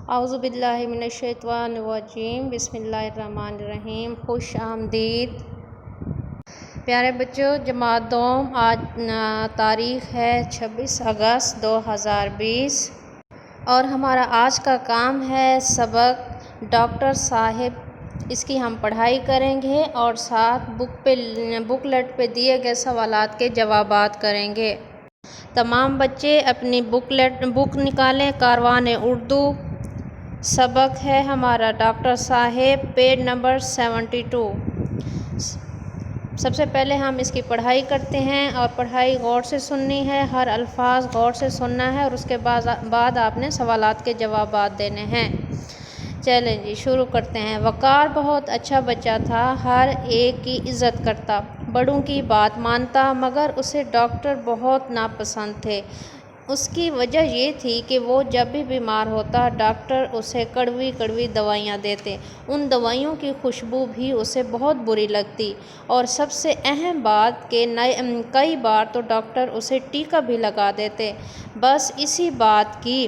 اعوذ باللہ من الشیطان الرجیم، بسم اللہ الرحمن الرحیم۔ خوش آمدید پیارے بچوں۔ جماعت دوم، آج تاریخ ہے 26 اگست 2020 اور ہمارا آج کا کام ہے سبق ڈاکٹر صاحب۔ اس کی ہم پڑھائی کریں گے اور ساتھ بکلیٹ پہ دیے گئے سوالات کے جوابات کریں گے۔ تمام بچے اپنی بک نکالیں۔ کاروان اردو سبق ہے ہمارا ڈاکٹر صاحب، پیج نمبر 72۔ سب سے پہلے ہم اس کی پڑھائی کرتے ہیں اور پڑھائی غور سے سننی ہے، ہر الفاظ غور سے سننا ہے اور اس کے بعد آپ نے سوالات کے جوابات دینے ہیں۔ چلیں جی شروع کرتے ہیں۔ وقار بہت اچھا بچہ تھا، ہر ایک کی عزت کرتا، بڑوں کی بات مانتا، مگر اسے ڈاکٹر بہت ناپسند تھے۔ اس کی وجہ یہ تھی کہ وہ جب بھی بیمار ہوتا ڈاکٹر اسے کڑوی کڑوی دوائیاں دیتے، ان دوائیوں کی خوشبو بھی اسے بہت بری لگتی، اور سب سے اہم بات کہ کئی بار تو ڈاکٹر اسے ٹیکا بھی لگا دیتے۔ بس اسی بات کی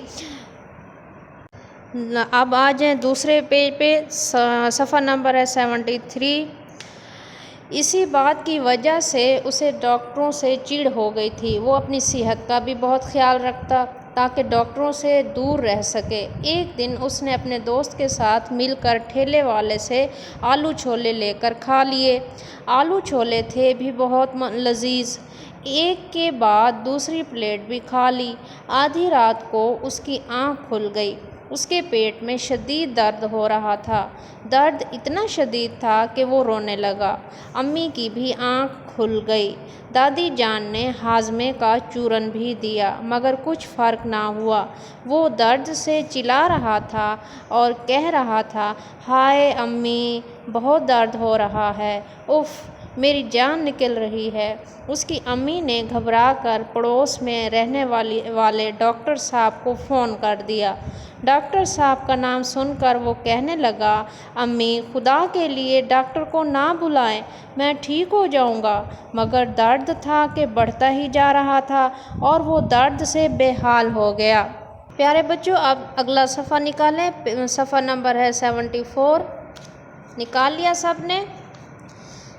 اب آ جائیں دوسرے پیج پہ، صفحہ نمبر ہے 73۔ اسی بات کی وجہ سے اسے ڈاکٹروں سے چڑ ہو گئی تھی۔ وہ اپنی صحت کا بھی بہت خیال رکھتا تاکہ ڈاکٹروں سے دور رہ سکے۔ ایک دن اس نے اپنے دوست کے ساتھ مل کر ٹھیلے والے سے آلو چھولے لے کر کھا لیے۔ آلو چھولے تھے بھی بہت لذیذ۔ ایک کے بعد دوسری پلیٹ بھی کھا لی۔ آدھی رات کو اس کی آنکھ کھل گئی۔ اس کے پیٹ میں شدید درد ہو رہا تھا، درد اتنا شدید تھا کہ وہ رونے لگا۔ امی کی بھی آنکھ کھل گئی۔ دادی جان نے ہاضمے کا چورن بھی دیا مگر کچھ فرق نہ ہوا۔ وہ درد سے چلا رہا تھا اور کہہ رہا تھا، ہائے امی، بہت درد ہو رہا ہے، اف، میری جان نکل رہی ہے۔ اس کی امی نے گھبرا کر پڑوس میں رہنے والے ڈاکٹر صاحب کو فون کر دیا۔ ڈاکٹر صاحب کا نام سن کر وہ کہنے لگا، امی، خدا کے لیے ڈاکٹر کو نہ بلائیں، میں ٹھیک ہو جاؤں گا۔ مگر درد تھا کہ بڑھتا ہی جا رہا تھا اور وہ درد سے بے حال ہو گیا۔ پیارے بچوں، اب اگلا صفحہ نکالیں، صفحہ نمبر ہے 74۔ نکال لیا سب نے؟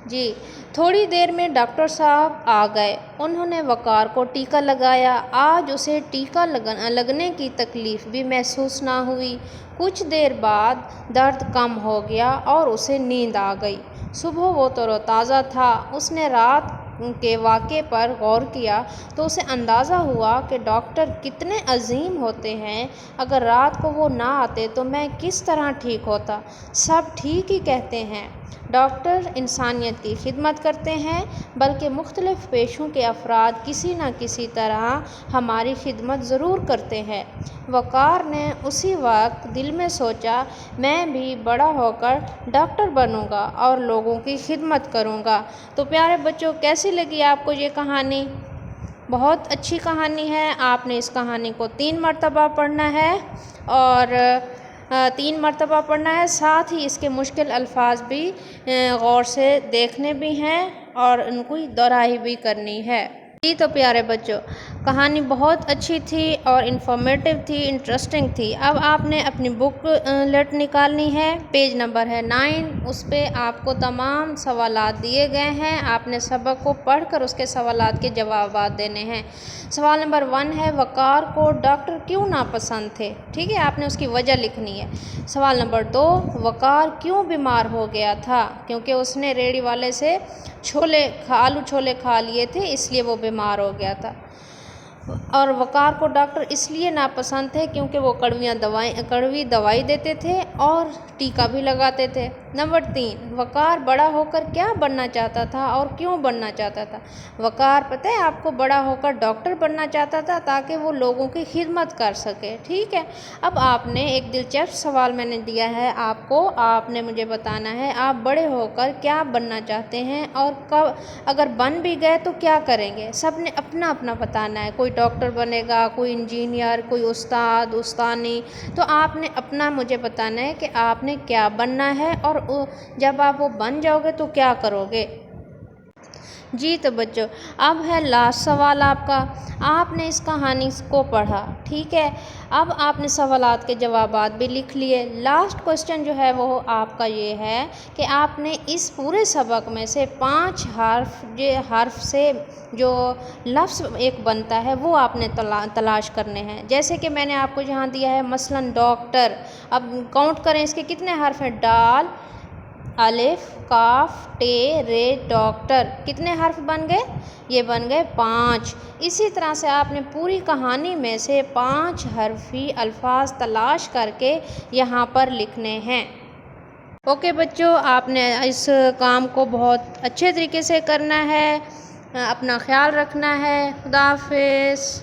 جی۔ تھوڑی دیر میں ڈاکٹر صاحب آ گئے۔ انہوں نے وقار کو ٹیکا لگایا۔ آج اسے ٹیکا لگنے کی تکلیف بھی محسوس نہ ہوئی۔ کچھ دیر بعد درد کم ہو گیا اور اسے نیند آ گئی۔ صبح وہ تر و تازہ تھا۔ اس نے رات کے واقعے پر غور کیا تو اسے اندازہ ہوا کہ ڈاکٹر کتنے عظیم ہوتے ہیں۔ اگر رات کو وہ نہ آتے تو میں کس طرح ٹھیک ہوتا۔ سب ٹھیک ہی کہتے ہیں، ڈاکٹر انسانیت کی خدمت کرتے ہیں، بلکہ مختلف پیشوں کے افراد کسی نہ کسی طرح ہماری خدمت ضرور کرتے ہیں۔ وقار نے اسی وقت دل میں سوچا، میں بھی بڑا ہو کر ڈاکٹر بنوں گا اور لوگوں کی خدمت کروں گا۔ تو پیارے بچوں، کیسی لگی آپ کو یہ کہانی؟ بہت اچھی کہانی ہے۔ آپ نے اس کہانی کو 3 مرتبہ پڑھنا ہے اور 3 مرتبہ پڑھنا ہے، ساتھ ہی اس کے مشکل الفاظ بھی غور سے دیکھنے بھی ہیں اور ان کی دہرائی بھی کرنی ہے۔ جی تو پیارے بچوں، کہانی بہت اچھی تھی اور انفارمیٹیو تھی، انٹرسٹنگ تھی۔ اب آپ نے اپنی بک لیٹ نکالنی ہے، پیج نمبر ہے 9۔ اس پہ آپ کو تمام سوالات دیے گئے ہیں۔ آپ نے سبق کو پڑھ کر اس کے سوالات کے جوابات دینے ہیں۔ سوال نمبر 1 ہے، وقار کو ڈاکٹر کیوں ناپسند تھے؟ ٹھیک ہے، آپ نے اس کی وجہ لکھنی ہے۔ سوال نمبر 2، وقار کیوں بیمار ہو گیا تھا؟ کیونکہ اس نے ریڑھی والے سے آلو چھولے کھا لیے تھے، اس لیے وہ بیمار ہو گیا تھا۔ اور وقار کو ڈاکٹر اس لیے ناپسند تھے کیونکہ وہ کڑوی دوائی دیتے تھے اور ٹیکا بھی لگاتے تھے۔ نمبر 3، وقار بڑا ہو کر کیا بننا چاہتا تھا اور کیوں بننا چاہتا تھا؟ وقار پتہ ہے آپ کو، بڑا ہو کر ڈاکٹر بننا چاہتا تھا تاکہ وہ لوگوں کی خدمت کر سکے۔ ٹھیک ہے، اب آپ نے ایک دلچسپ سوال میں نے دیا ہے آپ کو، آپ نے مجھے بتانا ہے آپ بڑے ہو کر کیا بننا چاہتے ہیں اور کب، اگر بن بھی گئے تو کیا کریں گے؟ سب نے اپنا اپنا بتانا ہے، کوئی ڈاکٹر بنے گا، کوئی انجینئر، کوئی استاد، استانی۔ تو آپ نے اپنا مجھے بتانا ہے کہ آپ نے کیا بننا ہے اور جب آپ وہ بن جاؤ گے تو کیا کرو گے۔ جی تو بچوں اب ہے لاسٹ سوال آپ کا۔ آپ نے اس کہانی کو پڑھا، ٹھیک ہے، اب آپ نے سوالات کے جوابات بھی لکھ لیے۔ لاسٹ کوسچن جو ہے وہ آپ کا یہ ہے کہ آپ نے اس پورے سبق میں سے 5 حرف سے جو لفظ ایک بنتا ہے وہ آپ نے تلاش کرنے ہیں۔ جیسے کہ میں نے آپ کو یہاں دیا ہے مثلاً ڈاکٹر، اب کاؤنٹ کریں اس کے کتنے حرف ہیں، ڈال، الف، کاف، ٹے، رے، ڈاکٹر، کتنے حرف بن گئے، یہ بن گئے 5۔ اسی طرح سے آپ نے پوری کہانی میں سے 5 حرفی الفاظ تلاش کر کے یہاں پر لکھنے ہیں۔ اوکے بچوں، آپ نے اس کام کو بہت اچھے طریقے سے کرنا ہے، اپنا خیال رکھنا ہے۔ خدا حافظ۔